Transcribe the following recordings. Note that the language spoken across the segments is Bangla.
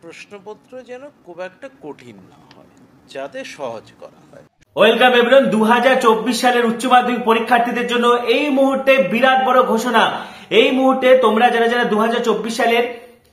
প্রশ্নপত্র যেন খুব একটা কঠিন না হয়, যাতে সহজ করা হয়। Welcome everyone. 2024 সালের উচ্চ মাধ্যমিক পরীক্ষার্থীদের জন্য এই মুহূর্তে বিরাট বড় ঘোষণা। এই মুহূর্তে তোমরা যারা যারা 2024 সালের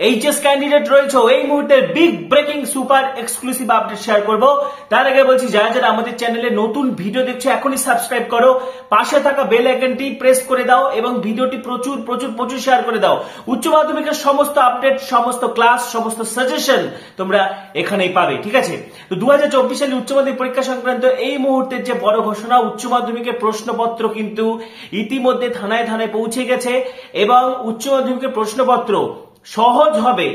এইচএস ক্যান্ডিডেট রয়েছে, এই মুহূর্তে big breaking super exclusive update share করব। তার আগে বলছি, যারা যারা আমাদের চ্যানেলে নতুন ভিডিও দেখছো এখনই সাবস্ক্রাইব করো, পাশে থাকা বেল আইকনটি প্রেস করে দাও এবং ভিডিওটি প্রচুর প্রচুর প্রচুর শেয়ার করে দাও। উচ্চ মাধ্যমিকের সমস্ত আপডেট, সমস্ত ক্লাস, সমস্ত সাজেশন তোমরা এখানেই পাবে, ঠিক আছে? তো 2024 সালের উচ্চ মাধ্যমিক পরীক্ষা সংক্রান্ত এই মুহূর্তের যে বড় ঘোষণা, উচ্চ মাধ্যমিকের প্রশ্নপত্র কিন্তু ইতিমধ্যে থানায় থানায় পৌঁছে গেছে এবং উচ্চ মাধ্যমিকের প্রশ্নপত্র সহজ হবে,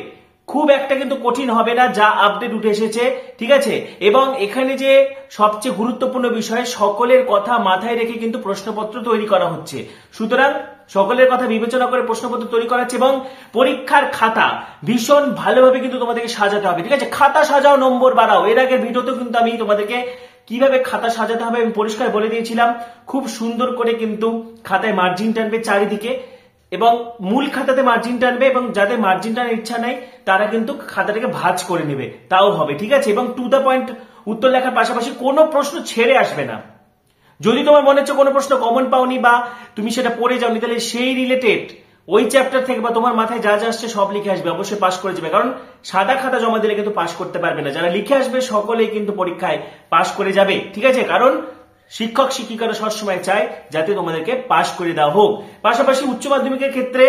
খুব একটা কিন্তু কঠিন হবে না, যা আপডেট উঠে এসেছে, ঠিক আছে? এবং এখানে যে সবচেয়ে গুরুত্বপূর্ণ বিষয়, সকলের কথা মাথায় রেখে কিন্তু প্রশ্নপত্র তৈরি করা হচ্ছে। সুতরাং সকলের কথা বিবেচনা করে প্রশ্নপত্র তৈরি করা হচ্ছে এবং পরীক্ষার খাতা ভীষণ ভালোভাবে কিন্তু তোমাদেরকে সাজাতে হবে, ঠিক আছে? খাতা সাজাও, নম্বর বাড়াও। এর আগের ভিডিওতেও কিন্তু আমি তোমাদেরকে কিভাবে খাতা সাজাতে হবে আমি পরিষ্কার বলে দিয়েছিলাম। খুব সুন্দর করে কিন্তু খাতায় মার্জিন টানবে চারিদিকে এবং মূল খাতাতে মার্জিন টানবে, এবং যাদের মার্জিন টানার ইচ্ছা নাই তারা কিন্তু খাতাটাকে ভাঁজ করে নেবে, তাও হবে, ঠিক আছে? এবং টু দ্য পয়েন্ট উত্তর লেখার পাশাপাশি কোনো প্রশ্ন ছেড়ে আসবে না। যদি তোমার মনে হচ্ছে কোনো প্রশ্ন কমন পাওনি বা তুমি সেটা পড়ে যাওনি, তাহলে সেই রিলেটেড ওই চ্যাপ্টার থেকে বা তোমার মাথায় যা যা আসছে সব লিখে আসবে, অবশ্যই পাস করে যাবে। কারণ সাদা খাতা জমা দিলে কিন্তু পাস করতে পারবে না, যারা লিখে আসবে সকলেই কিন্তু পরীক্ষায় পাস করে যাবে, ঠিক আছে? কারণ শিক্ষক শিক্ষিকারা সবসময় চায় যাতে তোমাদেরকে পাস করে দেওয়া হোক। পাশাপাশি উচ্চ মাধ্যমিকের ক্ষেত্রে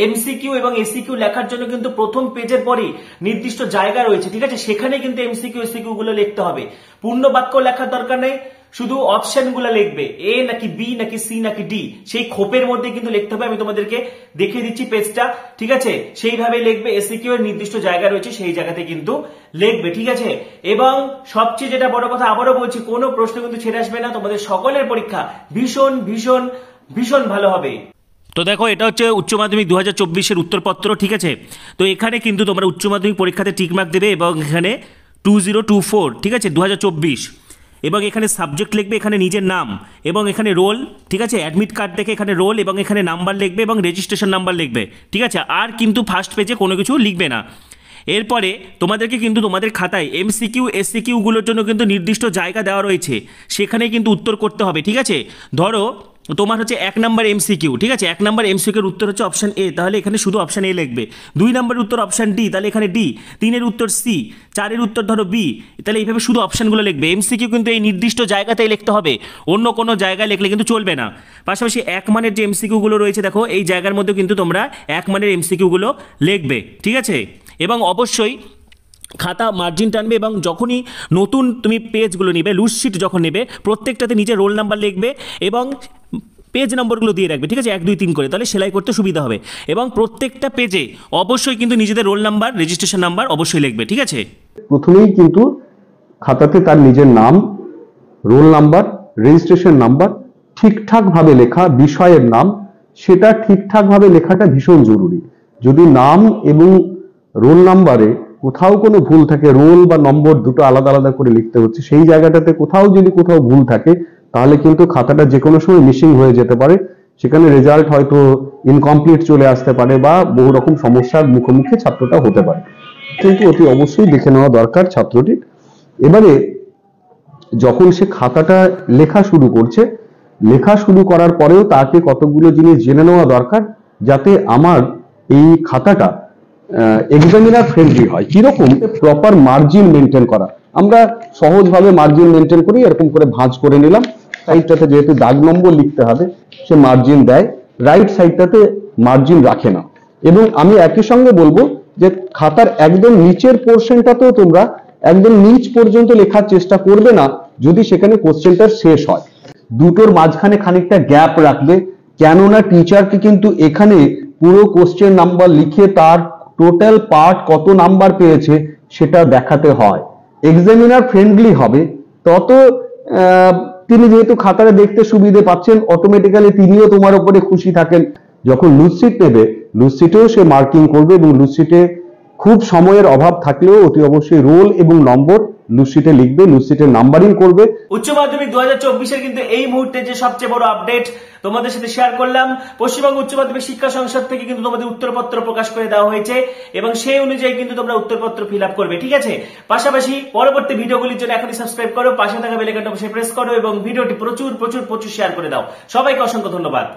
এমসিকিউ এবং এসিকিউ লেখার জন্য কিন্তু প্রথম পেজের পরে নির্দিষ্ট জায়গা রয়েছে, ঠিক আছে? সেখানে কিন্তু এমসিকিউ এসিকিউ গুলো লিখতে হবে। পূর্ণ বাক্য লেখার দরকার নেই, শুধু অপশন গুলো লিখবে, এ নাকি বি নাকি সি নাকি ডি, সেই খোপের মধ্যে কিন্তু লিখতে হবে। আমি তোমাদেরকে দেখিয়ে দিচ্ছি পেজটা, ঠিক আছে? সেইভাবে লিখবে। এসিকিউ এর নির্দিষ্ট জায়গা রয়েছে, সেই জায়গাতে কিন্তু লিখবে, ঠিক আছে? এবং সবচেয়ে যেটা বড় কথা, আবারও বলছি, কোনো প্রশ্ন কিন্তু ছেড়ে আসবে না। তোমাদের সকলের পরীক্ষা ভীষণ ভীষণ ভীষণ ভালো হবে। তো দেখো, এটা হচ্ছে উচ্চ মাধ্যমিক 2024-এর উত্তরপত্র, ঠিক আছে? তো এখানে কিন্তু তোমরা উচ্চ মাধ্যমিক পরীক্ষাতে টিকমার্ক দেবে এবং এখানে 2024, ঠিক আছে, 2024, এবং এখানে সাবজেক্ট লিখবে, এখানে নিজের নাম এবং এখানে রোল, ঠিক আছে? অ্যাডমিট কার্ড দেখে এখানে রোল এবং এখানে নাম্বার লিখবে এবং রেজিস্ট্রেশন নাম্বার লিখবে, ঠিক আছে? আর কিন্তু ফার্স্ট পেজে কোনো কিছু লিখবে না। এরপরে তোমাদেরকে কিন্তু তোমাদের খাতায় এমসিকিউ এসসিকিউগুলোর জন্য কিন্তু নির্দিষ্ট জায়গা দেওয়া রয়েছে, সেখানে কিন্তু উত্তর করতে হবে, ঠিক আছে? ধরো তোমার হচ্ছে 1 নম্বর এমসিকিউ, ঠিক আছে? 1 নম্বর এমসিকিউর উত্তর হচ্ছে অপশন এ, তাহলে এখানে শুধু অপশন এ লিখবে। 2 নম্বরের উত্তর অপশন ডি, তাহলে এখানে ডি। 3-এর উত্তর সি, 4-এর উত্তর ধরো বি, তাহলে এইভাবে শুধু অপশনগুলো লিখবে। এমসিকিউ কিন্তু এই নির্দিষ্ট জায়গাতেই লিখতে হবে, অন্য কোনো জায়গায় লিখলে কিন্তু চলবে না। পাশাপাশি 1 মানের যে এমসিকিউগুলো রয়েছে, দেখো এই জায়গার মধ্যে কিন্তু তোমরা 1 মানের এমসিকিউগুলো লিখবে, ঠিক আছে? এবং অবশ্যই খাতা মার্জিন টানবে এবং যখনই নতুন তুমি পেজগুলো নেবে, লুজ শিট যখন নেবে, প্রত্যেকটাতে নিজের রোল নাম্বার লিখবে এবং পেজ নম্বরগুলো দিয়ে রাখবে, ঠিক আছে? 1 2 3 করে, তাহলে সেলাই করতে সুবিধা হবে। এবং প্রত্যেকটা পেজে অবশ্যই কিন্তু নিজেদের রোল নাম্বার, রেজিস্ট্রেশন নাম্বার অবশ্যই লিখবে, ঠিক আছে? প্রথমেই কিন্তু খাতাতে তার নিজের নাম, রোল নাম্বার, রেজিস্ট্রেশন নাম্বার ঠিকঠাক ভাবে লেখা, বিষয়ের নাম সেটা ঠিকঠাক ভাবে লেখাটা ভীষণ জরুরি। যদি নাম এবং রোল নাম্বারে কোথাও কোনো ভুল থাকে, রোল বা নম্বর দুটো আলাদা আলাদা করে লিখতে হচ্ছে, সেই জায়গাটাতে যদি কোথাও ভুল থাকে, তাহলে কিন্তু খাতাটা যে কোনো সময় মিসিং হয়ে যেতে পারে। সেখানে রেজাল্ট হয়তো ইনকমপ্লিট চলে আসতে পারে বা বহু রকম সমস্যার মুখোমুখি ছাত্রটা হতে পারে। কিন্তু অতি অবশ্যই দেখে নেওয়া দরকার ছাত্রটির। এবারে যখন সে খাতাটা লেখা শুরু করছে, লেখা শুরু করার পরেও তাকে কতগুলো জিনিস জেনে নেওয়া দরকার, যাতে আমার এই খাতাটা এক্সামিনার ফ্রেন্ডলি হয়। কিরকম? প্রপার মার্জিন মেনটেন করা। আমরা সহজভাবে মার্জিন মেনটেন করি, এরকম করে ভাঁজ করে নিলাম। সাইডটাতে যেহেতু দাগ নম্বর লিখতে হবে, সে মার্জিন দেয়, রাইট সাইডটাতে মার্জিন রাখে না। এবং আমি একই সঙ্গে বলবো যে খাতার একদম নিচের পোর্শনটাতেও তোমরা একদম নিচ পর্যন্ত লেখার চেষ্টা করবে না যদি সেখানে কোশ্চেনটা শেষ হয়। দুটোর মাঝখানে খানিকটা গ্যাপ রাখবে, কেননা টিচারকে কিন্তু এখানে পুরো কোশ্চেন নাম্বার লিখে তার টোটাল পার্ট কত নাম্বার পেয়েছে সেটা দেখাতে হয়। এক্সামিনার ফ্রেন্ডলি হবে তত তিনি যেহেতু খাতাটা দেখতে সুবিধে পাচ্ছেন, অটোমেটিক্যালি তিনিও তোমার উপরে খুশি থাকেন। যখন লুজ শিট নেবে, লুজ শিটেও সে মার্কিং করবে এবং লুজ শিটে খুব সময়ের অভাব থাকলেও অতি অবশ্যই রোল এবং নম্বর লুকশিটে লিখবে, লুকশিটের নাম্বারিং করবে। উচ্চ মাধ্যমিক 2024-এর কিন্তু এই মুহূর্তে যে সবচেয়ে বড় আপডেট তোমাদের সাথে শেয়ার করলাম, পশ্চিমবঙ্গ উচ্চ মাধ্যমিক শিক্ষা সংসদ থেকে কিন্তু তোমাদের উত্তরপত্র প্রকাশ করে দেওয়া হয়েছে এবং সেই অনুযায়ী কিন্তু তোমরা উত্তরপত্র ফিল আপ করবে, ঠিক আছে? পাশাপাশি পরবর্তী ভিডিওগুলির জন্য এখনই সাবস্ক্রাইব করো, পাশে থাকা বেল আইকনটা অবশ্যই প্রেস করো এবং ভিডিওটি প্রচুর প্রচুর প্রচুর শেয়ার করে দাও। সবাইকে অসংখ্য ধন্যবাদ।